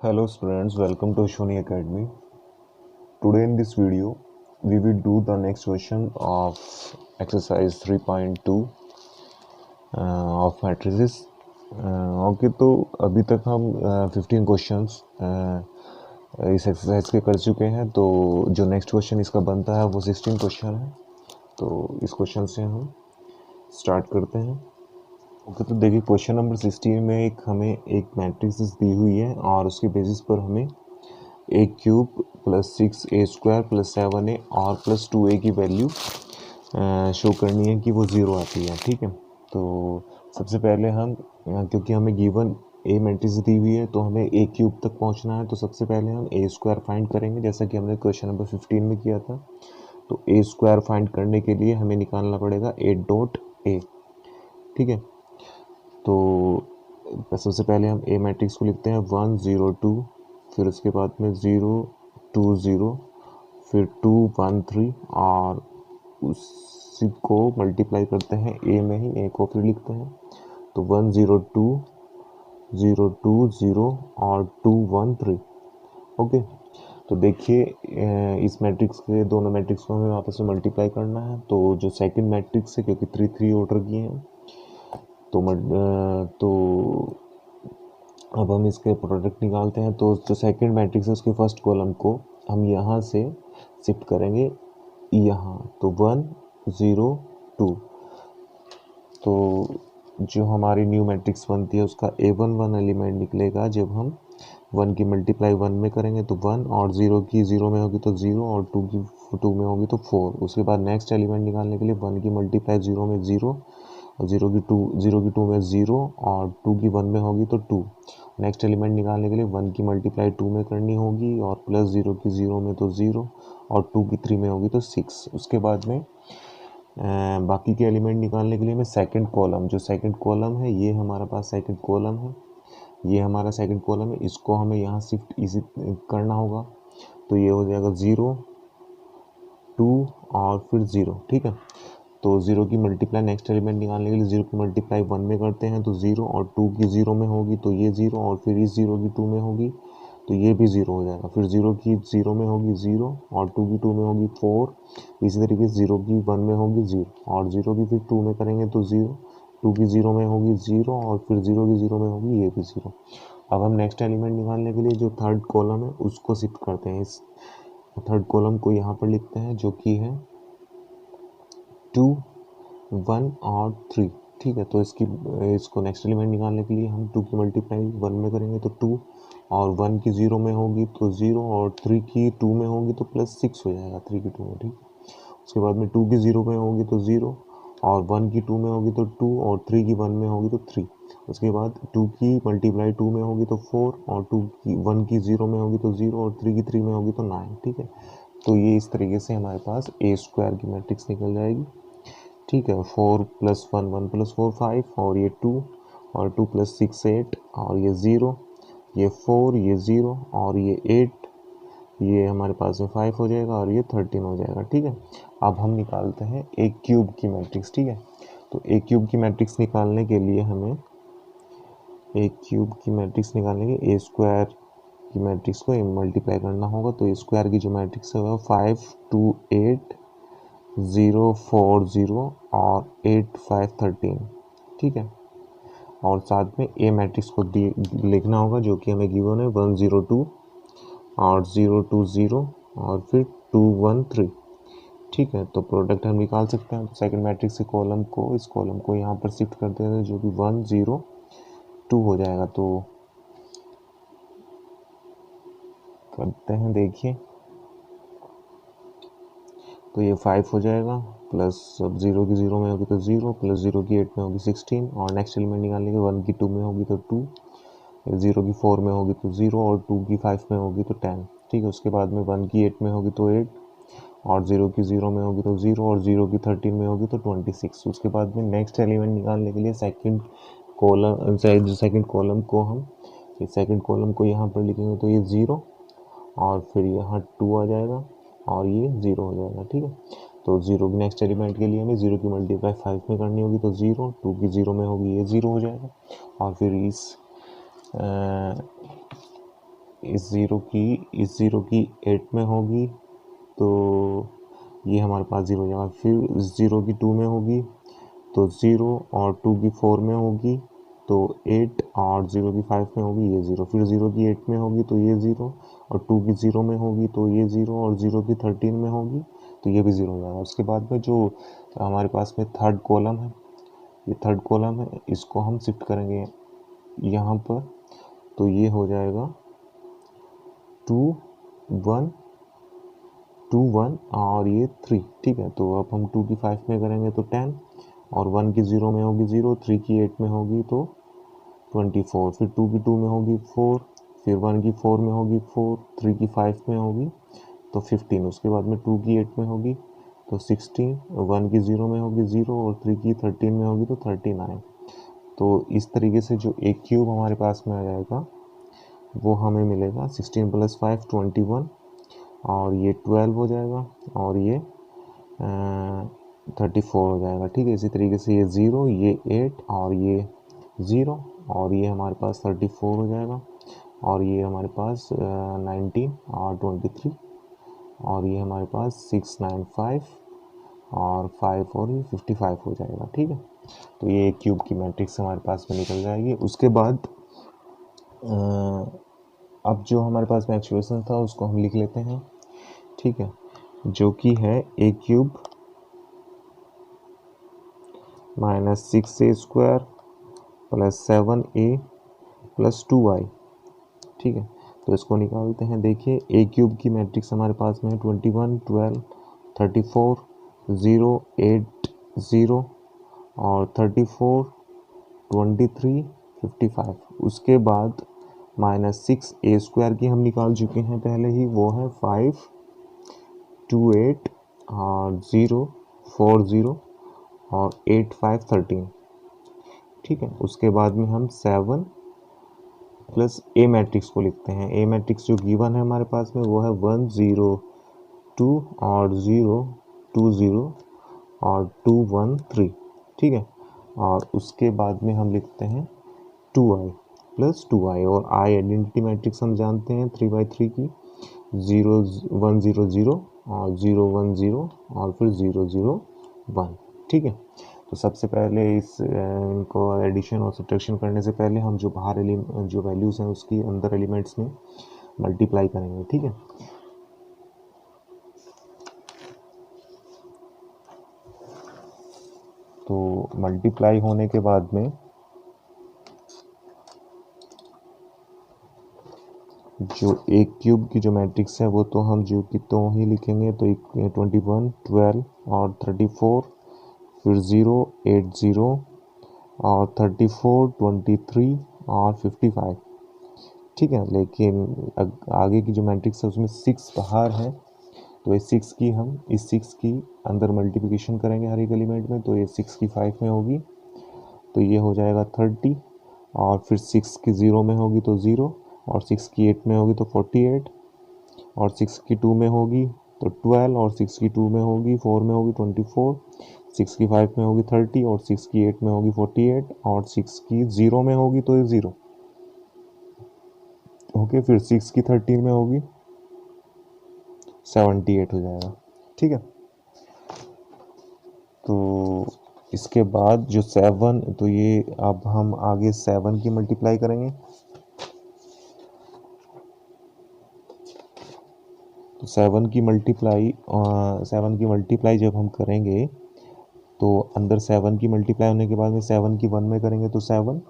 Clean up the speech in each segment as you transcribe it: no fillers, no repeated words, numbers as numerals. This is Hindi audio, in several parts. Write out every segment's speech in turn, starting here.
Hello students, welcome to Shoni Academy. Today in this video, we will do the next question of exercise 3.2 of matrices. Okay तो अभी तक हम 15 क्वेश्चंस इस एक्सरसाइज के कर चुके हैं। तो जो नेक्स्ट क्वेश्चन इसका बनता है वो 16 क्वेश्चन है। तो इस क्वेश्चन से हम स्टार्ट करते हैं। ओके तो देखिए क्वेश्चन नंबर 16 में हमें एक मैट्रिक्स दी हुई है और उसके बेसिस पर हमें ए cube plus 6a² plus 7a और प्लस 2a की वैल्यू शो करनी है कि वो ज़ीरो आती है। ठीक है, तो सबसे पहले हम क्योंकि हमें गिवन ए मैट्रिक्स दी हुई है तो हमें ए क्यूब तक पहुंचना है। तो सबसे पहले हम a² फाइंड करेंगे, जैसा कि हमने क्वेश्चन नंबर 15 में किया था। तो a² फाइंड करने के लिए हमें निकालना पड़ेगा a.a। ठीक है, तो सबसे पहले हम ए मैट्रिक्स को लिखते हैं 1 0 2, फिर उसके बाद में 0 2 0, फिर 2 1 3 और उसी को मल्टीप्लाई करते हैं ए में ही, ए को फिर लिखते हैं। तो 1 0 2 0 2 0 और 2 1 3। ओके, तो देखिए इस मैट्रिक्स के दोनों मैट्रिक्स को हमें आपस में मल्टीप्लाई करना है। तो जो सेकंड मैट्रिक्स है, क्योंकि 3 3 ऑर्डर किए हैं, तो अब हम इसके प्रोडक्ट निकालते हैं। तो जो सेकंड मैट्रिक्स है उसके फर्स्ट कॉलम को हम यहाँ से शिफ्ट करेंगे यहाँ, तो 1 0 2। तो जो हमारी न्यू मैट्रिक्स बनती है उसका a1 एलिमेंट निकलेगा जब हम 1 की मल्टीप्लाई 1 में करेंगे तो 1, और 0 की 0 में होगी तो 0, और 2 की 2 में होगी तो 4। उसके बाद नेक्स्ट एलिमेंट निकालने के लिए 1 की मल्टीप्लाई 0 में 0, और 0 की 2 में 0, और 2 की 1 में होगी तो 2। नेक्स्ट एलिमेंट निकालने के लिए 1 की मल्टीप्लाई 2 में करनी होगी, और प्लस 0 की 0 में तो 0, और 2 की 3 में होगी तो 6। उसके बाद में बाकी के एलिमेंट निकालने के लिए मैं सेकंड कॉलम, जो सेकंड कॉलम है ये हमारे पास सेकंड कॉलम है, ये हमारा सेकंड कॉलम है, इसको हमें यहाँ शिफ्ट इसी करना होगा। तो ये हो जाएगा 0 2 और फिर 0। ठीक है, तो 0 की मल्टीप्लाई नेक्स्ट एलिमेंट निकालने के लिए 0 की मल्टीप्लाई 1 में करते हैं तो 0, और 2 की 0 में होगी तो ये 0, और फिर इस 0 की 2 में होगी तो ये भी 0 हो जाएगा। फिर 0 की 0 में होगी 0, और 2 की 2 में होगी 4। इसी तरीके से 0 की 1 में होगी 0, और 0 की फिर 2 में करेंगे तो 0, 2 की 0 में होगी 0, और फिर 0 की 0 में होगी ये भी 0। अब हम नेक्स्ट एलिमेंट निकालने के लिए जो थर्ड कॉलम है उसको शिफ्ट करते हैं। इस थर्ड कॉलम को यहाँ पर लिखते हैं जो कि है 2 1 और 3। ठीक है, तो इसको नेक्स्ट एलिमेंट निकालने के लिए हम 2 की मल्टीप्लाई 1 में करेंगे तो 2, और 1 की 0 में होगी तो 0, और 3 की 2 में होगी तो प्लस 6 हो जाएगा 3 की 2 में। ठीक, उसके बाद में 2 की 0 में होगी तो 0, और 1 की 2 में होगी तो 2, और 3 की 1 में होगी तो 3। उसके बाद 2 की मल्टीप्लाई 2 में होगी तो 4, और 1 की 0 में होगी तो 0, और 3 की 3 में होगी तो 9। ठीक है, तो ये इस तरीके से हमारे पास a² की मैट्रिक्स निकल जाएगी। ठीक है, 4 + 1 1 + 4 5, और ये 2, और 2 + 6 8, और ये 0, ये 4, ये 0, और ये 8, ये हमारे पास में 5 हो जाएगा, और ये 13 हो जाएगा। ठीक है, अब हम निकालते हैं ए क्यूब की मैट्रिक्स। ठीक है, तो ए क्यूब की मैट्रिक्स निकालने के लिए हमें ए क्यूब की मैट्रिक्स निकालने के a² की मैट्रिक्स को मल्टीप्लाई करना होगा। तो a² की जो मैट्रिक्स है वह 5 2 8 0 4 0 और 8 5 13। ठीक है, और साथ में ए मैट्रिक्स को लिखना होगा जो कि हमें गिवन है 1 0 2 और 0 2 0 और फिर 2 1 3। ठीक है, तो प्रोडक्ट हम निकाल सकते हैं। तो सेकंड मैट्रिक्स के कॉलम को, इस कॉलम को यहाँ पर शिफ्ट करते हैं जो कि 1 0 2 हो जाएगा। तो करते हैं, देखिए, तो ये 5 हो जाएगा, प्लस अब 0 की 0 में होगी तो 0, प्लस 0 की 8 में होगी 16, और नेक्स्ट एलिमेंट निकालने के 1 की 2 में होगी तो 2, 0 की 4 में होगी तो 0, और 2 की 5 में होगी तो 10। ठीक है, उसके बाद में 1 की 8 में होगी तो 8, और 0 की 0 में होगी तो 0, और 0 की 13 में होगी तो 26। उसके बाद में नेक्स्ट एलिमेंट निकालने के लिए सेकंड कॉलम को हम सेकंड कॉलम को यहाँ पर लिखेंगे तो ये 0, और फिर यहाँ 2 आ जाएगा, और ये 0 हो जाएगा। ठीक है, तो 0 की नेक्स्ट एलिमेंट के लिए हमें 0 की मल्टीप्लाई 5 में करनी होगी तो 0, 2 की 0 में होगी ये 0 हो जाएगा, और फिर इस ज़ीरो की 8 में होगी तो ये हमारे पास 0 हो जाएगा। फिर 0 की 2 में होगी तो 0 और 2 की 4 में होगी तो 8 और 0 की 5 में होगी ये 0। फिर 0 की 8 में होगी तो ये 0 और 2 की 0 में होगी तो ये 0 और 0 की 13 में होगी तो ये भी 0 हो जाएगा। उसके बाद में जो हमारे पास में थर्ड कॉलम है, ये थर्ड कॉलम है, इसको हम शिफ्ट करेंगे यहाँ पर तो ये हो जाएगा 2 1 2 1 और ये 3। ठीक है, तो अब हम 2 की 5 में करेंगे तो 10 और 1 की 0 में होगी 0, 3 की 8 में होगी तो 24, फिर 2 की 2 में होगी 4, फिर 1 की 4 में होगी 4, 3 की 5 में होगी तो 15, उसके बाद में 2 की 8 में होगी तो 16, 1 की 0 में होगी 0 और 3 की 13 में होगी तो 39। तो इस तरीके से जो एक क्यूब हमारे पास में आ जाएगा वो हमें मिलेगा 16 + 5 21 और ये 12 हो जाएगा और ये 34 हो जाएगा। ठीक है, इसी तरीके से ये 0, ये 8 और ये 0 और ये हमारे पास 34 हो जाएगा और ये हमारे पास 19 और 23 और ये हमारे पास 695 और 5 और ये 55 हो जाएगा। ठीक है, तो ये एक क्यूब की मैट्रिक्स हमारे पास में निकल जाएगी। उसके बाद अब जो हमारे पास में एक्सप्रेशन था उसको हम लिख लेते हैं। ठीक है, जो कि है a cube -6a² + 7a + 2i। ठीक है, तो इसको निकालते हैं। देखिए a क्यूब की मैट्रिक्स हमारे पास में 21 12 34 0 8 0 और 34 23 55। उसके बाद -6a² की हम निकाल चुके हैं पहले ही, वो है 5 2 8 और 0 4 0 और 8 5 13। ठीक है, उसके बाद में हम 7 प्लस ए मैट्रिक्स को लिखते हैं। ए मैट्रिक्स जो गिवन है हमारे पास में वो है 1 0 2 और 0 2 0 और 2 1 3। ठीक है, और उसके बाद में हम लिखते हैं 2i + 2i और i आइडेंटिटी मैट्रिक्स हम जानते हैं 3/3 की, 0 1 0 0 और 0 1 0 और फिर 0 0 1। ठीक है, तो सबसे पहले इनको एडिशन और सब्ट्रैक्शन करने से पहले हम जो बाहर जो वैल्यूज़ हैं उसकी अंदर एलिमेंट्स में मल्टीप्लाई करेंगे। ठीक है, तो मल्टीप्लाई होने के बाद में जो एक क्यूब की जो मैट्रिक्स है वो तो हम जो कि तो ही लिखेंगे, तो 21 12 और 34 फिर 0 8 0 और 34 23 और 55। ठीक है, लेकिन आगे की जो मैट्रिक्स है उसमें 6 बाहर है तो इस 6 की अंदर मल्टीप्लिकेशन करेंगे हर एक एलिमेंट में, तो ये 6 की 5 में होगी तो ये हो जाएगा 30 और फिर 6 की 0 में होगी तो 0 और 6 की 8 में होगी तो 48 और 6 की 2 में होगी तो 12 और 6 की 2 में होगी 4 में होगी 24, 6 की 5 में होगी 30 और 6 की 8 में होगी 48 और 6 की 0 में होगी तो ये 0। ओके, फिर 6 की 13 में होगी 78 हो जाएगा। ठीक है, तो इसके बाद जो 7, तो ये अब हम आगे 7 की मल्टीप्लाई करेंगे। तो 7 की मल्टीप्लाई जब हम करेंगे तो अंदर 7 की मल्टीप्लाई होने के बाद में 7 की 1 में करेंगे तो 7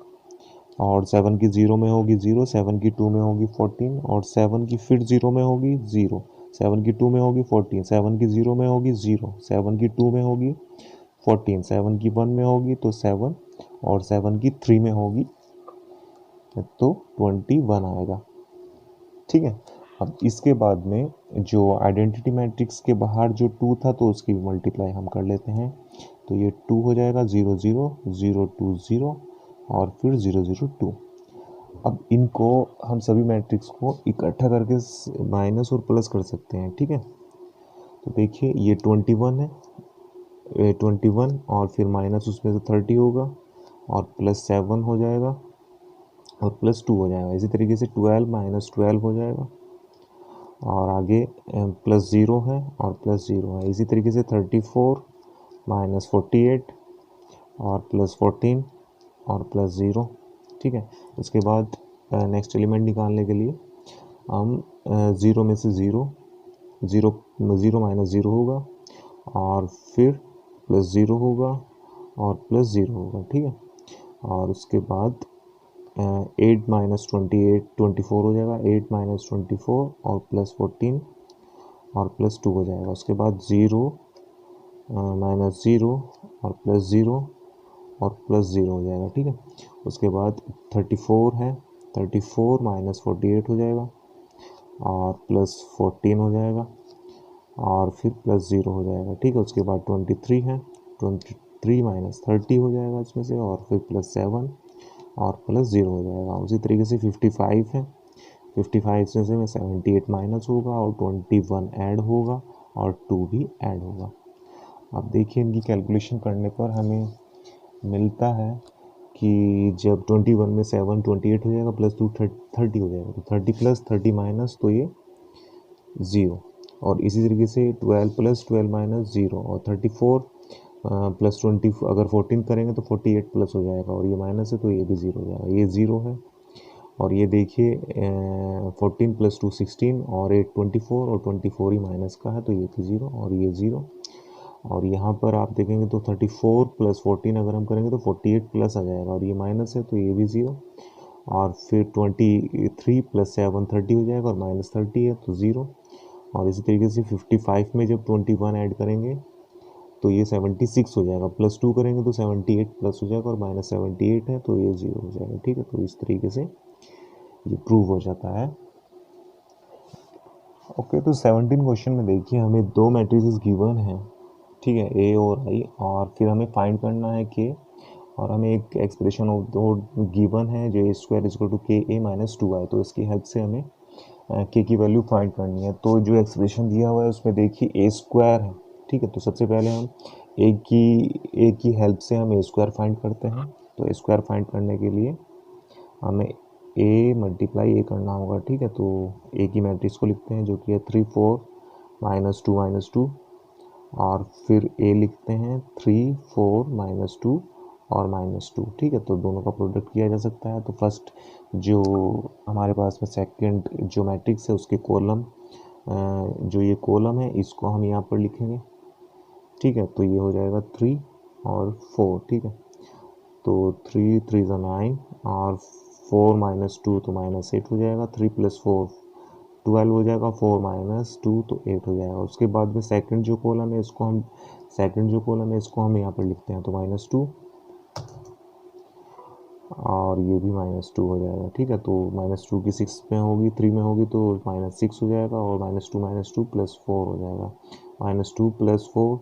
और 7 की 0 में होगी 0, 7 की 2 में होगी 14 और 7 की फिर 0 में होगी 0, 7 की 2 में होगी 14, 7 की 0 में होगी 0, 7 की 2 में होगी 14, 7 की 1 में होगी तो 7 और 7 की 3 में होगी तो 21 आएगा। ठीक है, अब इसके बाद में जो आइडेंटिटी मैट्रिक्स के बाहर जो 2 था तो उसकी मल्टीप्लाई हम कर लेते हैं, तो ये 2 हो जाएगा 0 0 0 2 0 और फिर 0 0 2। अब इनको हम सभी मैट्रिक्स को इकट्ठा करके माइनस और प्लस कर सकते हैं। ठीक है, तो देखिए ये 21 है, 21 और फिर माइनस उसमें से 30 होगा और +7 हो जाएगा और प्लस 2 हो जाएगा। इसी तरीके से 12 माइनस 12 हो जाएगा, और आगे प्लस 0 है और प्लस 0 है। इसी तरीके से 34 माइनस 48 और प्लस 14 और प्लस 0, ठीक है। उसके बाद नेक्स्ट एलिमेंट निकालने के लिए हम 0 में से 0 ज़ीरो ज़ीरो माइनस 0 होगा, और फिर प्लस 0 होगा और प्लस 0 होगा, ठीक है। और उसके बाद 8 माइनस 28 24 हो जाएगा, 8 माइनस 24 और प्लस 14 और प्लस 2 हो जाएगा। उसके बाद 0 माइनस 0 और प्लस 0 और प्लस 0 हो जाएगा, ठीक है। उसके बाद 34 है, 34 माइनस 48 हो जाएगा और प्लस 14 हो जाएगा और फिर प्लस 0 हो जाएगा, ठीक है। उसके बाद 23 है, 23 माइनस 30 हो जाएगा इसमें से, और फिर प्लस 7 और प्लस 0 हो जाएगा। उसी तरीके से 55 है, 55 से 78 माइनस होगा और 21 ऐड होगा और 2 भी ऐड होगा। अब देखिए इनकी कैलकुलेशन करने पर हमें मिलता है कि जब 21 में 7 28 हो जाएगा, प्लस 2 30 हो जाएगा, तो 30 प्लस 30 माइनस, तो ये 0। और इसी तरीके से 12 प्लस 12 माइनस 0, और 34 प्लस 20 अगर 14 करेंगे तो 48 प्लस हो जाएगा, और ये माइनस है तो ये भी 0 हो जाएगा, ये 0 है। और ये देखिए 14 प्लस 2 16 और 8 24, और 24 ही माइनस का है तो ये भी 0 और ये 0। और यहाँ पर आप देखेंगे तो 34 प्लस 14 अगर हम करेंगे तो 48 प्लस आ जाएगा, और ये माइनस है तो ये भी 0। और फिर 23 प्लस 7 30 हो जाएगा, और माइनस 30 है तो 0। और इसी तरीके से 55 में जब 21 ऐड करेंगे तो ये 76 हो जाएगा, प्लस 2 करेंगे तो 78 प्लस हो जाएगा, और माइनस 78 है तो ये 0 हो जाएगा, ठीक है। तो इस तरीके से ये प्रूव हो जाता है। ओके, तो 17 क्वेश्चन में देखिए हमें दो मैट्रिसेस गिवन है, ठीक है, ए और आई, और फिर हमें फाइंड करना है के, और हमें एक एक्सप्रेशन ऑफ दो गिवन है जो ए square is equal to K A minus 2 आई, तो इसकी हेल्प से हमें के की वैल्यू फाइंड करनी है। तो जो एक्सप्रेशन दिया हुआ है उसमें देखिए ए स्क्वायर है, ठीक है। तो सबसे पहले हम ए की हेल्प से हम ए स्क्वायर फाइंड करते हैं। तो ए स्क्वायर फाइंड करने के लिए हमें ए मल्टीप्लाई ए करना होगा, ठीक है। तो ए की मैट्रिक्स को लिखते हैं जो कि है 3 4 माइनस 2, और फिर ए लिखते हैं 3 4 माइनस 2 और माइनस 2, ठीक है। तो दोनों का प्रोडक्ट किया जा सकता है। तो फर्स्ट जो हमारे पास में सेकंड जो मैट्रिक्स है उसके कॉलम, जो ये कॉलम है इसको हम यहाँ पर लिखेंगे, ठीक है। तो ये हो जाएगा 3 और 4, ठीक है। तो 3 3 9 और 4 माइनस 2 तो माइनस 8 हो जाएगा, 3 प्लस 4 12 हो जाएगा, 4 माइनस 2 तो 8 हो जाएगा। उसके बाद में सेकंड जो कॉलम है इसको हम यहाँ पर लिखते हैं, तो माइनस 2 और ये भी माइनस 2 हो जाएगा, ठीक है। तो माइनस 2 की 6 में होगी, 3 में होगी तो माइनस 6 हो जाएगा, और माइनस 2 प्लस 4 हो जाएगा, माइनस 2 प्लस 4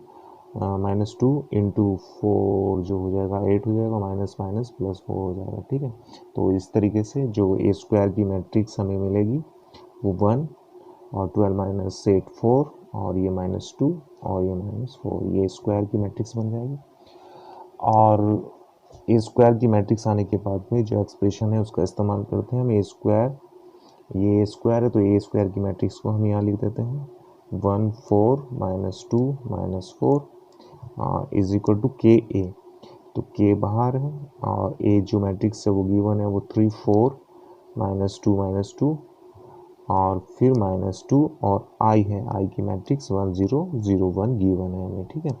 माइनस 2 इंटू 4 जो हो जाएगा 8 हो जाएगा, माइनस माइनस प्लस 4 हो जाएगा, ठीक है। तो इस तरीके से जो ए स्क्वायर की मैट्रिक्स हमें मिलेगी वो 1 और 12 माइनस 8 4 और ये माइनस 2 और ये माइनस 4, ये स्क्वायर की मैट्रिक्स बन जाएगी। और ए स्क्वायर की मैट्रिक्स आने के बाद में जो एक्सप्रेशन है उसका इस्तेमाल करते हैं हम ए स्क्वायर, ये ए स्क्वायर है तो ए स्क्वायर की मैट्रिक्स को हम यहाँ लिख देते हैं 1 4 minus 2 minus 4 is equal to K A. तो के बाहर है और ए जो मैट्रिक्स है वो गिवन है वो 3 4 माइनस 2 और फिर माइनस 2 और आई है, आई की मैट्रिक्स 1 0 0 1 गिवन है हमें, ठीक है।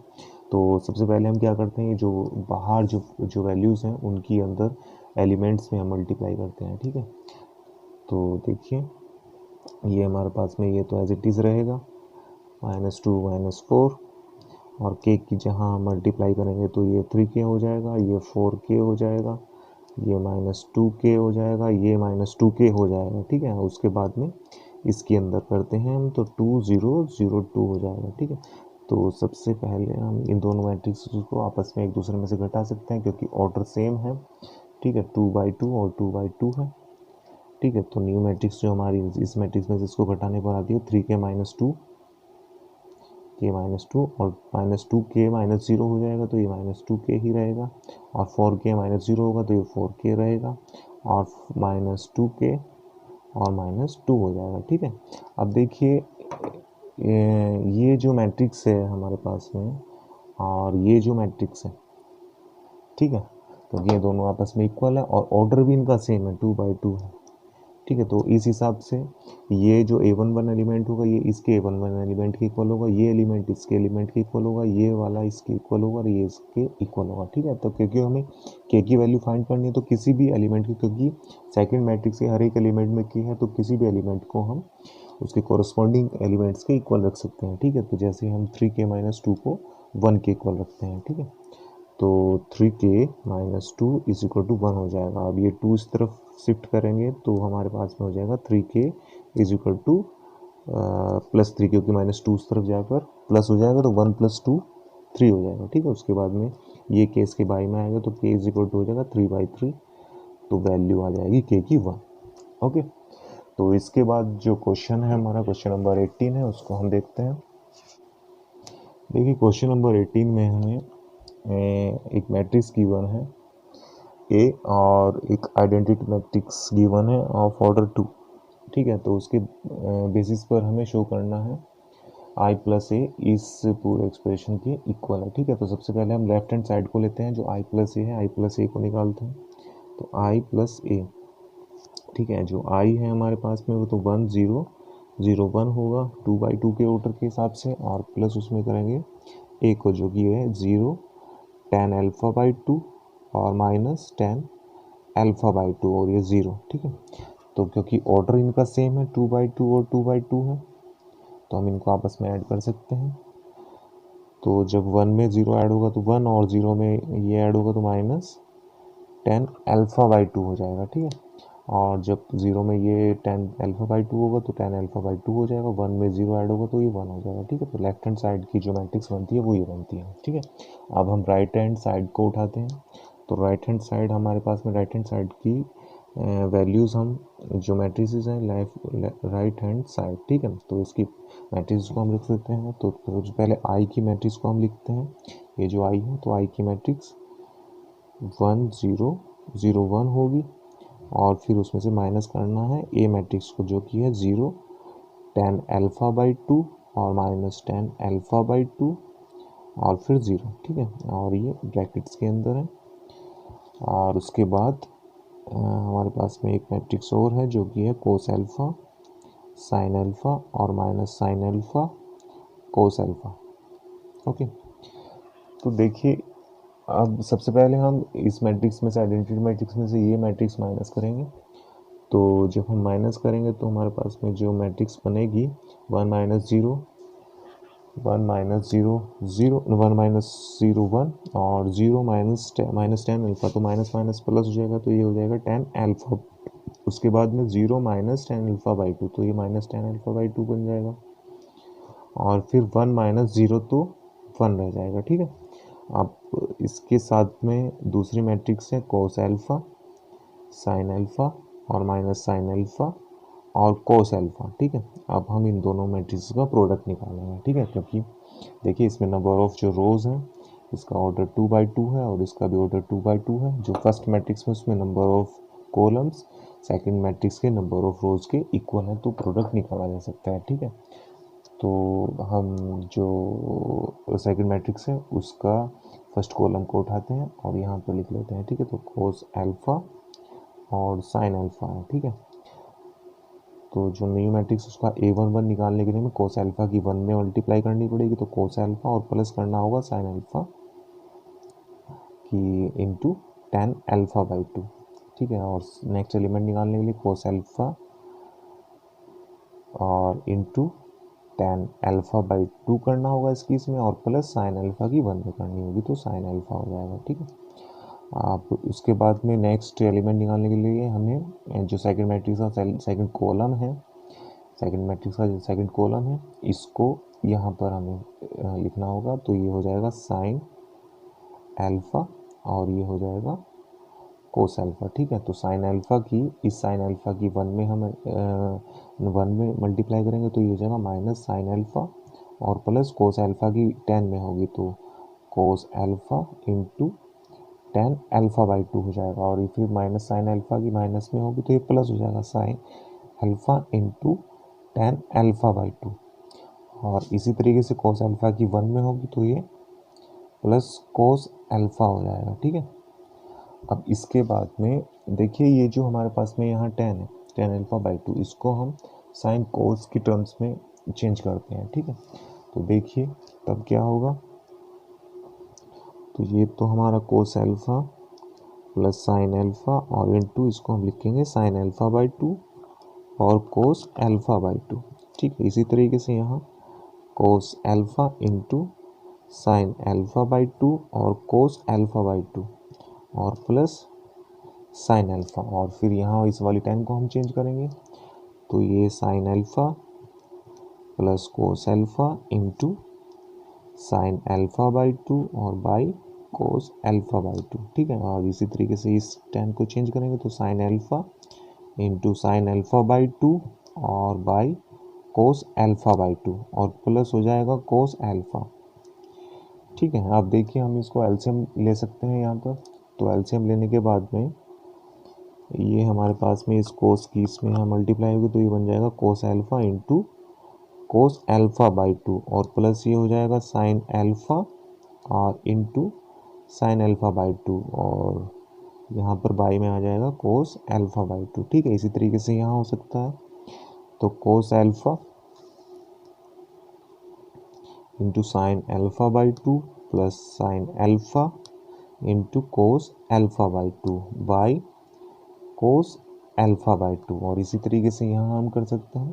तो सबसे पहले हम क्या करते हैं, जो बाहर जो वैल्यूज़ हैं उनकी अंदर एलिमेंट्स में हम मल्टीप्लाई करते हैं, ठीक है। तो देखिए ये हमारे पास में ये तो एज इट इज़ रहेगा माइनस 2 माइनस 4, और के की जहाँ हम मल्टीप्लाई करेंगे तो ये 3k हो जाएगा, ये 4k हो जाएगा, ये माइनस 2k हो जाएगा, ये माइनस 2k हो जाएगा, ठीक है। उसके बाद में इसके अंदर करते हैं हम तो 2 0 0 2 हो जाएगा, ठीक है। तो सबसे पहले हम इन दोनों मैट्रिक्स को आपस में एक दूसरे में से घटा सकते हैं क्योंकि ऑर्डर सेम है, ठीक है। 2/2 और 2/2 है, ठीक है। तो न्यू मैट्रिक्स जो हमारी इस मैट्रिक्स में से इसको घटाने पर आती है 3k माइनस 2 के माइनस 2 और माइनस 2k माइनस 0 हो जाएगा तो ये माइनस 2k ही रहेगा, और 4k माइनस 0 होगा तो ये 4k रहेगा, और -2k और -2 हो जाएगा। ठीक है, अब देखिए ये जो मैट्रिक्स है हमारे पास में और ये जो मैट्रिक्स है, ठीक है, तो ये दोनों आपस में इक्वल है और ऑर्डर भी इनका सेम है, 2 by 2 है। ठीक है, तो इस हिसाब से ये जो A11 एलिमेंट होगा ये इसके A11 एलिमेंट के इक्वल होगा, ये एलिमेंट इसके एलिमेंट के इक्वल होगा, ये वाला इसके इक्वल होगा और ये इसके इक्वल होगा। ठीक है, तो क्योंकि हमें के की वैल्यू फाइंड करनी है तो किसी भी एलिमेंट की, क्योंकि सेकंड मैट्रिक्स के हर एक एलिमेंट में की है, तो किसी भी एलिमेंट को हम उसके कोरस्पॉन्डिंग एलिमेंट्स के इक्वल रख सकते हैं। ठीक है, तो जैसे हम 3k-2 को 1 के इक्वल रखते हैं। ठीक है, तो 3k-2 = 1 हो जाएगा। अब ये 2 इस तरफ शिफ्ट करेंगे तो हमारे पास में हो जाएगा 3k +3, क्योंकि -2 उस तरफ जाकर प्लस हो जाएगा तो 1 + 2 3 हो जाएगा। ठीक है, उसके बाद में ये k इसके बाई में आएगा तो k हो जाएगा 3/3, तो वैल्यू आ जाएगी k की 1। ओके, तो इसके बाद जो क्वेश्चन है हमारा, क्वेश्चन नंबर 18 है, उसको हम देखते हैं। देखिए क्वेश्चन नंबर 18 में हमें एक मैट्रिक्स गिवन है ए और एक आइडेंटिटी मैट्रिक्स गिवन है ऑफ ऑर्डर 2। ठीक है, तो उसके बेसिस पर हमें शो करना है i+a इस पूरे एक्सप्रेशन के इक्वल है। ठीक है, तो सबसे पहले हम लेफ्ट हैंड साइड को लेते हैं, जो i+a है, i+a को निकालते हैं, तो i+a। ठीक है, जो i है हमारे पास में वो तो 1 0 0 1 होगा 2/2 के ऑर्डर के हिसाब से, और प्लस उसमें करेंगे a को, जो कि है 0 tan α/2 और -tan α/2 और ये 0। ठीक है, तो क्योंकि ऑर्डर इनका सेम है, 2/2 और 2/2 है, तो हम इनको आपस में ऐड कर सकते हैं। तो जब 1 में 0 ऐड होगा तो 1 और 0 में ये ऐड होगा तो -tan α/2 हो जाएगा। ठीक है, और जब 0 में ये tan α/2 होगा तो tan α/2 हो जाएगा, 1 में 0 ऐड होगा तो ये 1 हो जाएगा। ठीक है, तो लेफ्ट हैंड साइड की जो मैट्रिक्स बनती है वो ये बनती है। ठीक है, अब हम राइट हैंड साइड को उठाते हैं, तो राइट हैंड साइड हमारे पास में, राइट हैंड साइड की वैल्यूज़ हम जो मैट्रिसेस हैं राइट हैंड साइड। ठीक है, तो इसकी मैट्रिक्स को हम लिख सकते हैं। तो सबसे पहले आई की मैट्रिक्स को हम लिखते हैं, ये जो आई है, तो आई की मैट्रिक्स 1 0 0 1 होगी, और फिर उसमें से माइनस करना है ए मैट्रिक्स को, जो कि है 0 tan α/2 और -tan α/2 और फिर 0। ठीक है, और ये ब्रैकेट्स के अंदर है। और उसके बाद हमारे पास में एक मैट्रिक्स और है जो कि है cos α sin α और -sin α cos α। ओके, तो देखिए अब सबसे पहले हम इस मैट्रिक्स में से, आइडेंटिटी मैट्रिक्स में से ये मैट्रिक्स माइनस करेंगे। तो जब हम माइनस करेंगे तो हमारे पास में जो मैट्रिक्स बनेगी 1 - 0 1 - 0 0 1 - 0 1 और 0 -tan अल्फा, तो माइनस माइनस प्लस हो जाएगा तो ये हो जाएगा tan अल्फा। उसके बाद में 0 - tan α/2, तो ये -tan α/2 बन जाएगा, और फिर 1 - 0 तो 1 रह जाएगा। ठीक है, अब इसके साथ में दूसरी मैट्रिक्स है cos α sin α और -sin α और cos α। ठीक है, अब हम इन दोनों मैट्रिक्स का प्रोडक्ट निकालेंगे। ठीक है, क्योंकि देखिए इसमें नंबर ऑफ जो रोज हैं, इसका ऑर्डर 2/2 है और इसका भी ऑर्डर 2/2 है। जो फर्स्ट मैट्रिक्स में उसमें number of columns second matrix के नंबर ऑफ रोज के इक्वल है, तो प्रोडक्ट निकाला जा सकता है। ठीक है, तो हम जो सेकंड मैट्रिक्स है उसका फर्स्ट कॉलम को उठाते हैं और यहाँ पर लिख लेते हैं। ठीक है, तो cos α और sin α है। ठीक है, तो जो न्यू मैट्रिक्स उसका A11 निकालने के लिए हमें cos α की 1 में मल्टीप्लाई करनी पड़ेगी, तो cos α और प्लस करना होगा sin α की इंटू tan α/2। ठीक है, और नेक्स्ट एलिमेंट निकालने के लिए cos α और इंटू tan α/2 करना होगा इसकी इसमें, और प्लस sin α की 1 में करनी होगी, तो sin α हो जाएगा। ठीक है, आप उसके बाद में नेक्स्ट एलिमेंट निकालने के लिए हमें जो सेकंड मैट्रिक्स का सेकंड कॉलम है, सेकंड मैट्रिक्स का जो सेकंड कॉलम है, इसको यहाँ पर हमें लिखना होगा, तो ये हो जाएगा sin α और ये हो जाएगा cos α। ठीक है, तो sin α की इस sin α की 1 में हम 1 में मल्टीप्लाई करेंगे तो ये हो जाएगा -sin α, और प्लस cos α की 10 में होगी तो cos α into tan alpha by two हो जाएगा, और ये फिर माइनस साइन अल्फ़ा की माइनस में होगी तो ये प्लस हो जाएगा sine alpha into tan alpha by two, और इसी तरीके से कोस अल्फ़ा की 1 में होगी तो ये प्लस कोस अल्फ़ा हो जाएगा। ठीक है, अब इसके बाद में देखिए ये जो हमारे पास में यहाँ टेन है, टेन अल्फ़ा बाई टू, इसको हम साइन कोस की टर्म्स में चेंज करते हैं। ठीक है, तो देखिए तब क्या होगा, तो ये तो हमारा cos alpha plus sine alpha और इनटू इसको हम लिखेंगे साइन अल्फ़ा बाई टू और कोस अल्फ़ा बाई टू। ठीक है, इसी तरीके से यहाँ कोस alpha into sine alpha by two और कोस अल्फ़ा बाई टू और प्लस साइन अल्फ़ा, और फिर यहाँ इस वाली टेन को हम चेंज करेंगे तो ये sine alpha plus cos alpha into sine alpha by two और by cos alpha by two. ठीक है, और इसी तरीके से इस टेन को चेंज करेंगे तो sine alpha into sine alpha by two और by cos alpha by two और प्लस हो जाएगा कोस अल्फ़ा। ठीक है, अब देखिए हम इसको एलसीएम ले सकते हैं यहाँ पर, तो एलसीएम लेने के बाद में ये हमारे पास में इस कोस की इसमें यहाँ मल्टीप्लाई होगी तो ये बन जाएगा कोस alpha into cos alpha by two और प्लस ये हो जाएगा साइन अल्फ़ा और into sine alpha by two, और यहाँ पर बाई में आ जाएगा कोस अल्फ़ा बाई टू। ठीक है, इसी तरीके से यहाँ हो सकता है, तो कोस alpha into sine alpha by two plus sign alpha into cos alpha by two by cos alpha by two, और इसी तरीके से यहाँ हम कर सकते हैं,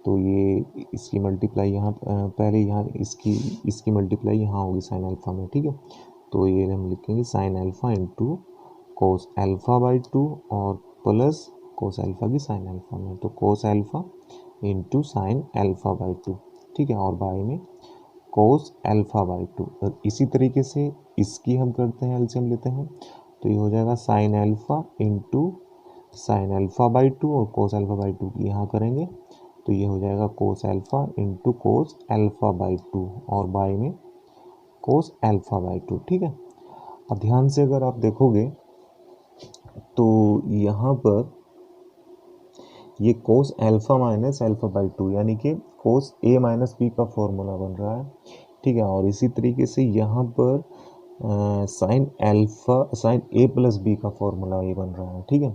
तो ये इसकी मल्टीप्लाई यहाँ पहले यहाँ इसकी मल्टीप्लाई यहाँ होगी साइन अल्फ़ा में। ठीक है, तो ये हम लिखेंगे sign alpha into cos alpha by two और प्लस कोस अल्फ़ा की साइन अल्फ़ा में, तो कोस alpha into sine alpha by two. ठीक है, और बाई में कोस अल्फ़ा बाई टू, और इसी तरीके से इसकी हम करते हैं एलसीएम लेते हैं तो ये हो जाएगा sine alpha into sine alpha by two और कोस अल्फ़ा बाई टू की यहाँ करेंगे तो ये हो जाएगा कोस alpha into cos alpha by two और बाई में कोस अल्फ़ा बाई टू। ठीक है, अब ध्यान से अगर आप देखोगे तो यहाँ पर ये cos alpha minus alpha by to यानी कि कोस ए माइनस बी का फॉर्मूला बन रहा है। ठीक है, और इसी तरीके से यहाँ पर साइन अल्फ़ा साइन ए प्लस बी का फॉर्मूला ये बन रहा है। ठीक है,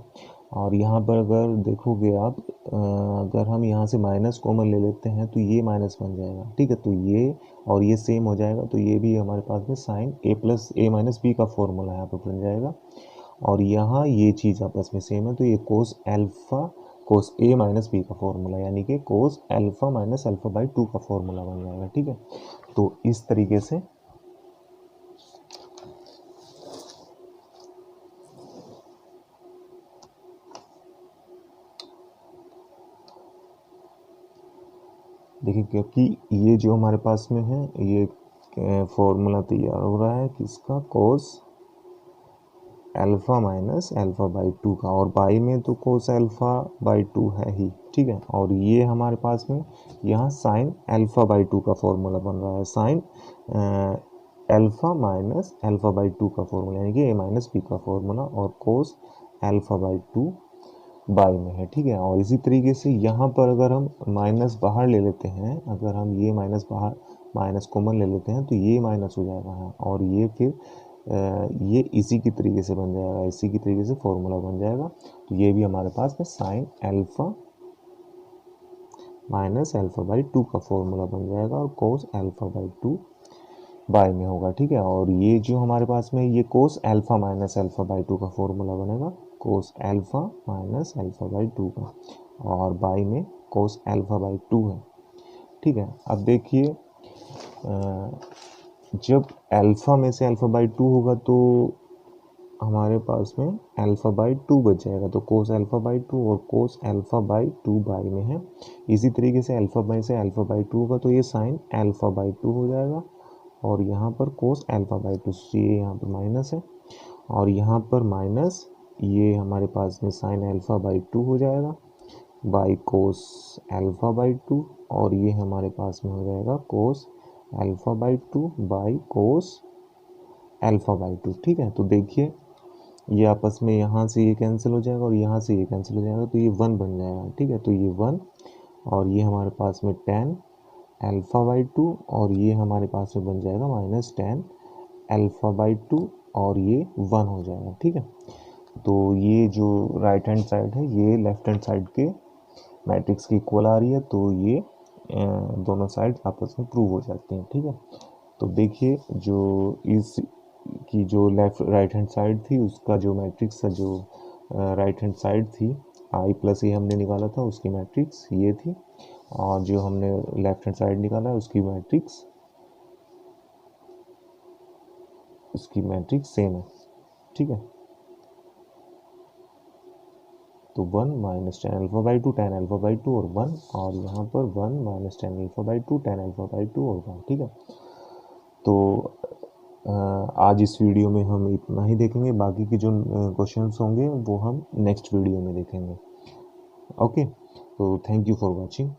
और यहाँ पर अगर देखोगे आप अगर हम यहाँ से माइनस कॉमन ले लेते हैं तो ये माइनस बन जाएगा। ठीक है, तो ये और ये सेम हो जाएगा तो ये भी हमारे पास में साइन ए प्लस ए माइनस बी का फॉर्मूला यहाँ पर बन जाएगा, और यहाँ ये चीज़ आपस में सेम है तो ये कोस अल्फ़ा कोस ए माइनस बी का फॉर्मूला यानी कि cos alpha minus alpha by to का फॉर्मूला बन जाएगा। ठीक है, तो इस तरीके से देखिए, क्योंकि ये जो हमारे पास में है ये फॉर्मूला तैयार हो रहा है किसका, cos alpha minus alpha by to का, और बाई में तो कोस अल्फ़ा बाई टू है ही। ठीक है, और ये हमारे पास में यहाँ साइन अल्फ़ा बाई टू का फॉर्मूला बन रहा है, sine alpha minus alpha by to का फॉर्मूला यानी कि ए माइनस बी का फॉर्मूला, और कोस अल्फ़ा बाई टू बाई में है। ठीक है, और इसी तरीके से यहाँ पर अगर हम माइनस बाहर ले लेते हैं, अगर हम ये माइनस बाहर माइनस कॉमन ले लेते हैं तो ये माइनस हो जाएगा, और ये फिर ये इसी की तरीके से बन जाएगा, इसी की तरीके से फॉर्मूला बन जाएगा, तो ये भी हमारे पास में sine alpha minus alpha by to का फॉर्मूला बन जाएगा और कोस अल्फ़ा बाई टू बाई में होगा। ठीक है, और ये जो हमारे पास में ये cos alpha minus alpha by to का फॉर्मूला बनेगा, cos alpha minus alpha by to का, और बाई में कोस अल्फ़ा बाई टू है। ठीक है, अब देखिए जब अल्फ़ा में से अल्फ़ा बाई टू होगा तो हमारे पास में अल्फ़ा बाई टू बच जाएगा, तो कोस अल्फ़ा बाई टू और कोस अल्फ़ा बाई टू बाई में है। इसी तरीके से अल्फ़ा में से अल्फ़ा बाई टू होगा तो ये साइन अल्फ़ा बाई टू हो जाएगा, और यहाँ पर कोस अल्फ़ा बाई टू, ये यहाँ पर माइनस है और यहाँ पर माइनस ये हमारे पास में साइन अल्फ़ा बाई टू हो जाएगा by cos alpha by two, और ये हमारे पास में हो जाएगा कोस alpha by two by cos alpha by two. ठीक है, तो देखिए ये आपस में यहाँ से ये कैंसिल हो जाएगा और यहाँ से ये कैंसिल हो जाएगा, तो ये 1 बन जाएगा। ठीक है, तो ये 1 और ये हमारे पास में tan अल्फ़ा बाई टू और ये हमारे पास में बन जाएगा minus tan alpha by two और ये 1 हो जाएगा। ठीक है, तो ये जो राइट हैंड साइड है ये लेफ्ट हैंड साइड के मैट्रिक्स की इक्वल आ रही है, तो ये दोनों साइड आपस में प्रूव हो जाती हैं। ठीक है, तो देखिए जो इस की जो लेफ्ट राइट हैंड साइड थी उसका जो मैट्रिक्स था, जो राइट हैंड साइड थी आई प्लस ए हमने निकाला था, उसकी मैट्रिक्स ये थी, और जो हमने लेफ्ट हैंड साइड निकाला है उसकी मैट्रिक्स सेम है। ठीक है, तो 1 minus ten alpha by to, ten alpha by two और 1, और यहाँ पर 1 minus ten alpha by to, ten alpha by two और 1। ठीक है, तो आज इस वीडियो में हम इतना ही देखेंगे, बाकी के जो क्वेश्चंस होंगे वो हम नेक्स्ट वीडियो में देखेंगे। ओके, तो थैंक यू फॉर वॉचिंग।